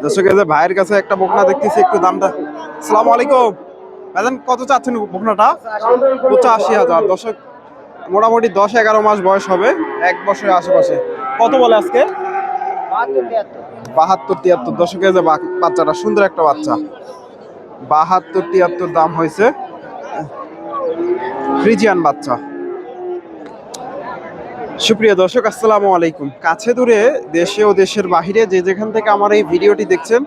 দর্শক, এই যে ভাইয়ের কাছে একটা বকনা দেখতেছি, একটু দামটা। আসসালামু আলাইকুম ভাইজান, কত চাচ্ছেন বকনাটা? 85,000। দর্শক, মোটামুটি 10-11 মাস বয়স হবে, 1 বছরের আশেপাশে। কত বলে আজকে? 72-73। দর্শক, এই যে বাচ্চাটা সুন্দর একটা বাচ্চা, 72-73 দাম হয়েছে। ফ্রিজিয়ান বাচ্চা। সুপ্রিয় দর্শক, আসসালামু আলাইকুম। কাছে দূরে, দেশে ও দেশের বাহিরে যে যেখান থেকে আমার এই ভিডিওটি দেখছেন,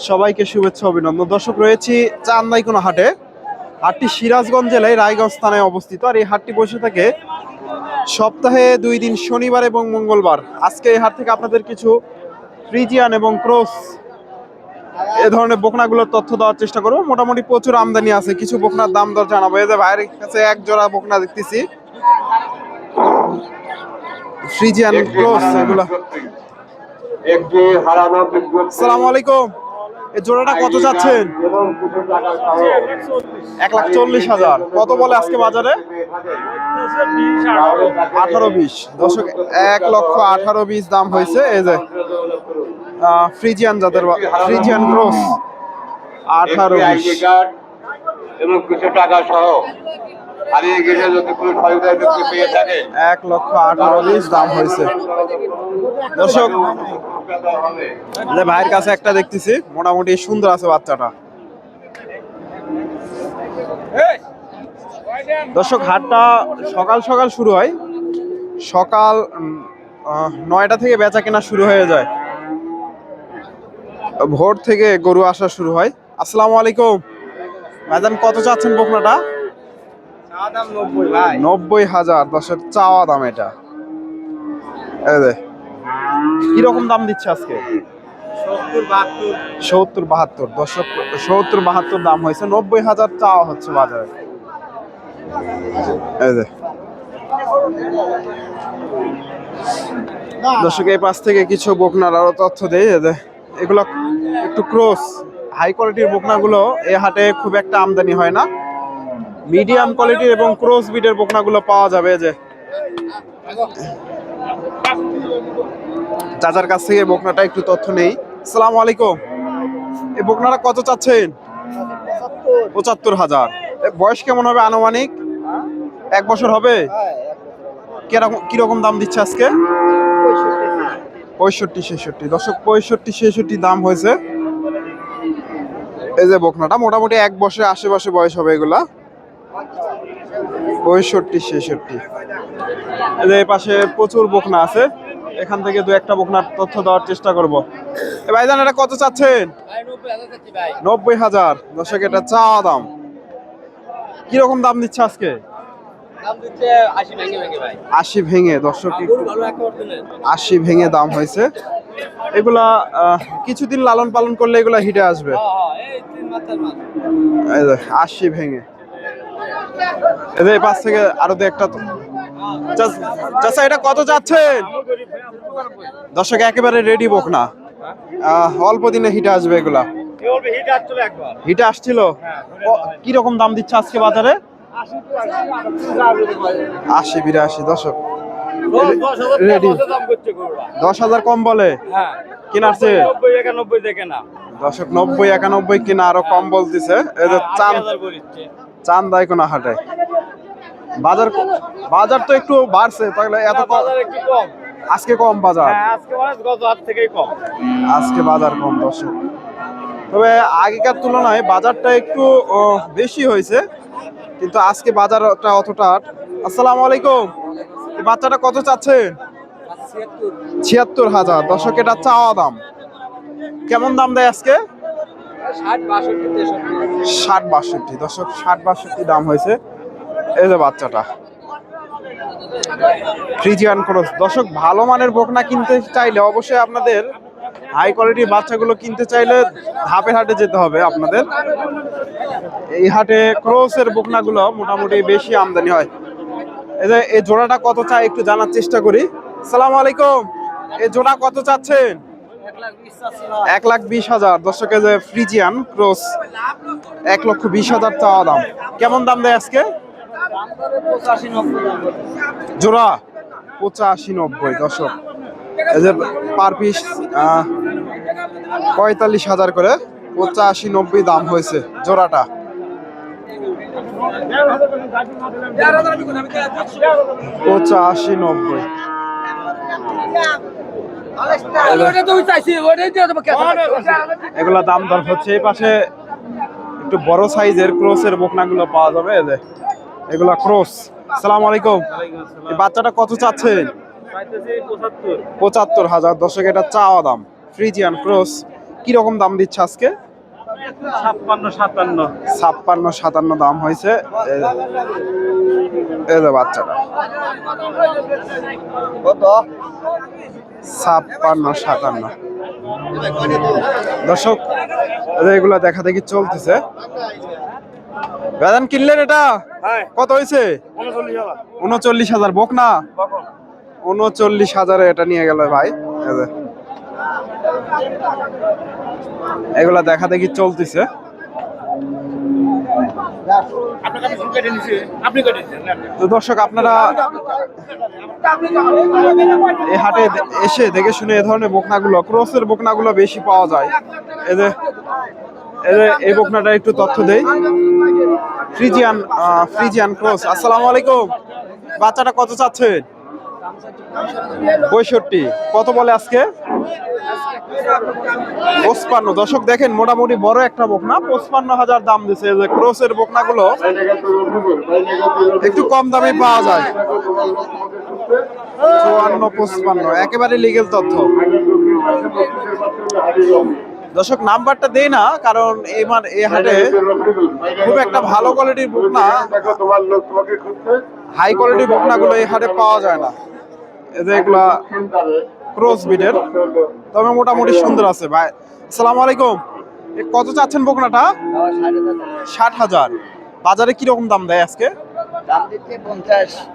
সবাইকে শুভেচ্ছা অভিনন্দন। দর্শক, রয়েছি চান্দাইকোনা হাটে। হাটটি সিরাজগঞ্জ জেলায় রায়গঞ্জ থানায় অবস্থিত। আর এই হাটটি বসে থাকে সপ্তাহে 2 দিন, শনিবার এবং মঙ্গলবার। আজকে এই হাট থেকে আপনাদের কিছু ফ্রিজিয়ান এবং ক্রস এ ধরনের বকনাগুলোর তথ্য দেওয়ার চেষ্টা করবো। মোটামুটি প্রচুর আমদানি আছে, কিছু বকনার দাম দর জানাবো। এই যে ভাইয়ের কাছে এক জোড়া বকনা দেখতেছি, ফ্রিজিয়ান ক্রস এগুলা। আসসালামু আলাইকুম। এই জোড়াটা কত যাচ্ছেন? 1,40,000। কত বলে আজকে বাজারে? 18-20। দর্শক, 1,18,20 দাম হয়েছে। এই যে ফ্রিজিয়ান জাতের ফ্রিজিয়ান ক্রস, 18-20 এবং কিছু টাকা সহ হারিয়ে গেলে যদি কোনো সহযোগিতা পেয়ে থাকে 1,18,20 দাম হয়েছে। দর্শক, ভাইয়ের কাছে একটা দেখতেছি, মোটামুটি সুন্দর আছে বাচ্চাটা। দর্শক, হাটটা সকাল সকাল শুরু হয়, সকাল 9টা থেকে বেচা কেনা শুরু হয়ে যায়। ভোর থেকে গরু আসা শুরু হয়। আসসালামু আলাইকুম ভাইজান, কত চাচ্ছেন বকনাটা? 90,000। দর্শক, চাওয়া দাম এটা। কিরকম দাম দিচ্ছে আজকে? 70-72। দর্শক, 70-72 দাম হয়েছে, 90,000 চাওয়া হচ্ছে বাজারে। দর্শক, এই পাশ থেকে কিছু বকনার আরো তথ্য দেই। এগুলো একটু ক্রস, হাই কোয়ালিটির বকনাগুলো এই হাটে খুব একটা আমদানি হয় না। মিডিয়াম কোয়ালিটির এবং ক্রস বিডের বকনাগুলো পাওয়া যাবে। যে চাচার কাছ থেকে বকনাটা একটু তথ্য নেই। আসসালামু আলাইকুম। এই বকনাটা কত চাচ্ছেন? 75,000। বয়স কেমন হবে আনুমানিক? 1 বছর হবে। কিরকম দাম দিচ্ছে আজকে? 65-66। দর্শক, 65-66 দাম হয়েছে। এই যে বকনাটা মোটামুটি 1 বছরের আশেপাশে বয়স হবে এগুলা। 65-66। এই পাশে প্রচুর বকনা আছে, এখান থেকে 2-1টা বকনার তথ্য দেওয়ার চেষ্টা করবো। ভাইজান, এটা কত চাচ্ছেন? 90,000। দর্শক, এটা চাওয়া দাম। কিরকম দাম দিচ্ছে আজকে? 80 ভেঙে। দর্শক, 80 ভেঙে দাম হয়েছে। এগুলা কিছুদিন লালন পালন করলে এগুলা হিটে আসবে। 80 ভেঙে। এদের পাশ থেকে আরো 2-1টা। চাচা, এটা কত যাচ্ছেন? দর্শক, একেবারে রেডি বকনা, অল্প দিনে হিটে আসবে এগুলা। হিটে আসছিল। কিরকম দাম দিচ্ছে আজকে বাজারে? 80-82। দর্শক, রেডি। 10,000 কম বলে কিনারছে। দর্শক, 90-91 কিনা, আরো কম বলতেছে। এই যে চান্দাইকোনা হাটে বাজার তো একটু বাড়ছে, তাহলে এত কম আজকে? কম বাজার আজকে, বাজার কম। দর্শক, তবে আগেকার তুলনায় বাজারটা একটু বেশি হয়েছে, কিন্তু আজকে বাজারটা অতটা। আসসালামু আলাইকুম। এই বাচ্চাটা কত চাচ্ছেন? 76,000। দর্শক, এটা চাওয়া দাম। কেমন দাম দেয় আজকে? 60-62। দর্শক, 60-62 দাম হয়েছে। এই যে বাচ্চাটা, ফ্রিজিয়ান ক্রস। দর্শক, ভালো মানের বকনা কিনতে চাইলে অবশ্যই আপনাদের হাই কোয়ালিটির বাচ্চাগুলো কিনতে চাইলে ধাপের হাটে যেতে হবে আপনাদের। এই হাটে ক্রসের বকনাগুলো মোটামুটি বেশি আমদানি হয়। এই জোড়াটা কত চাই একটু জানার চেষ্টা করি। আসসালামু আলাইকুম। এই জোড়া কত চাচ্ছেন? 1,20,000। দর্শক, যে ফ্রিজিয়ান ক্রস, 1,20,000 চাওয়া দাম। কেমন দাম দেয় আজকে? জোড়া 85-90। দর্শক, এই যে পার পিস 45,000 করে, 85-90 দাম হয়েছে জোড়াটা। পঁচাশি 90। এগুলা দাম দর হচ্ছে। এই পাশে একটু বড় সাইজের ক্রসের বকনাগুলো পাওয়া যাবে। এগুলা ক্রস। আসসালামু আলাইকুম। এই বাচ্চাটা কত চাচ্ছেন? 75,000। দর্শক এটা চাওয়া দাম। ফ্রিজিয়ান ক্রস কিরকম দাম দিচ্ছে আজকে? 56-57 দাম হয়েছে। এই যে বাচ্চাটা 56-57। দর্শক এগুলা দেখা দেখি চলতেছে। বেদান কিনলেন এটা কত হয়েছে? 39,000। বকনা 39,000 এটা নিয়ে গেল ভাই। এগুলা দেখা দেখি চলতেছে। তো দর্শক আপনারা এই হাটে এসে দেখে শুনে এই ধরনের বকনাগুলো, ক্রসের বকনাগুলো বেশি পাওয়া যায়। এই বকনাটা একটু তথ্য দেই। Friesian cross. আসসালামু আলাইকুম। বাচ্চাটা কত চাচ্ছেন? 65। কত বলে আজকে? 55। দর্শক দেখেন মোটামুটি বড় একটা বকনা, 55,000 দাম দিচ্ছে। যে ক্রসের বকনাগুলো একটু কম দামে পাওয়া যায়। 54-55 একেবারে লিগেল তথ্য। দর্শক নাম্বারটা দেই না, কারণ এই হাটে খুব একটা ভালো কোয়ালিটির বকনা, হাই কোয়ালিটির বকনাগুলো এই হাটে পাওয়া যায় না। এগুলা ক্রস বিডের, তবে মোটামুটি সুন্দর আছে ভাই। আসসালামু আলাইকুম। কত চাচ্ছেন বকনাটা? 60,000। বাজারে কিরকম দাম দেয় আজকে?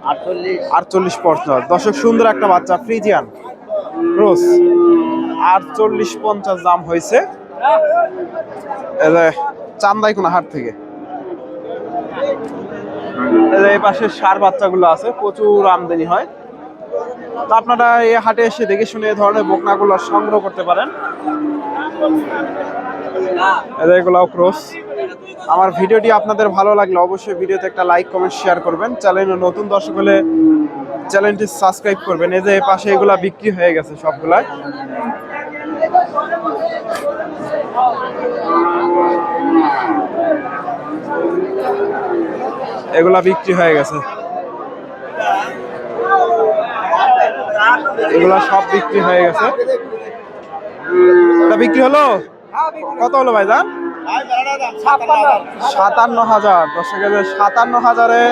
48-50। দর্শক সুন্দর একটা বাচ্চা ফ্রিজিয়ান ক্রস, 48-50 দাম হয়েছে চান্দাইকোনা হাট থেকে। এই পাশে ষাঁড় বাচ্চাগুলো আছে, প্রচুর আমদানি হয়। তো আপনারা এই হাটে এসে দেখে শুনে এই ধরনের বকনাগুলো সংগ্রহ করতে পারেন। এগুলাও ক্রস। আমার ভিডিওটি আপনাদের ভালো লাগলে অবশ্যই ভিডিওতে একটা লাইক, কমেন্ট, শেয়ার করবেন। চ্যানেলে নতুন দর্শক হলে চ্যানেলটি সাবস্ক্রাইব করবেন। এই যে এই পাশে এগুলা বিক্রি হয়ে গেছে সবগুলাই। এগুলা বিক্রি হয়ে গেছে, এগুলা সব বিক্রি হয়ে গেছে। এটা বিক্রি হলো? কত হলো ভাইজান? 57,000। দর্শক 57,000-এ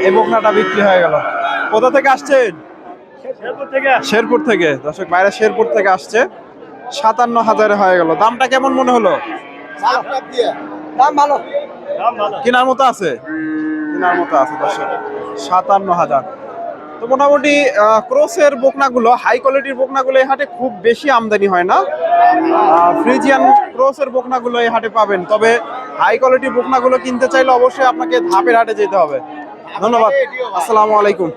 এই বকনাটা বিক্রি হয়ে গেল। কোথা থেকে আসছেন? শেরপুর থেকে। দর্শক বাইরে শেরপুর থেকে আসছে। 57,000-এ হয়ে গেল। দামটা কেমন মনে হলো? কেনার মতো আছে? কেনার মতো আছে। দর্শক 57,000। তো মোটামুটি ক্রসের বকনাগুলো, হাই কোয়ালিটির বকনাগুলো এই হাটে খুব বেশি আমদানি হয় না। ফ্রিজিয়ান ক্রসের বকনাগুলো এই হাটে পাবেন। তবে হাই কোয়ালিটির বকনাগুলো কিনতে চাইলে অবশ্যই আপনাকে ধাপের হাটে যেতে হবে। ধন্যবাদ। আসসালামু আলাইকুম।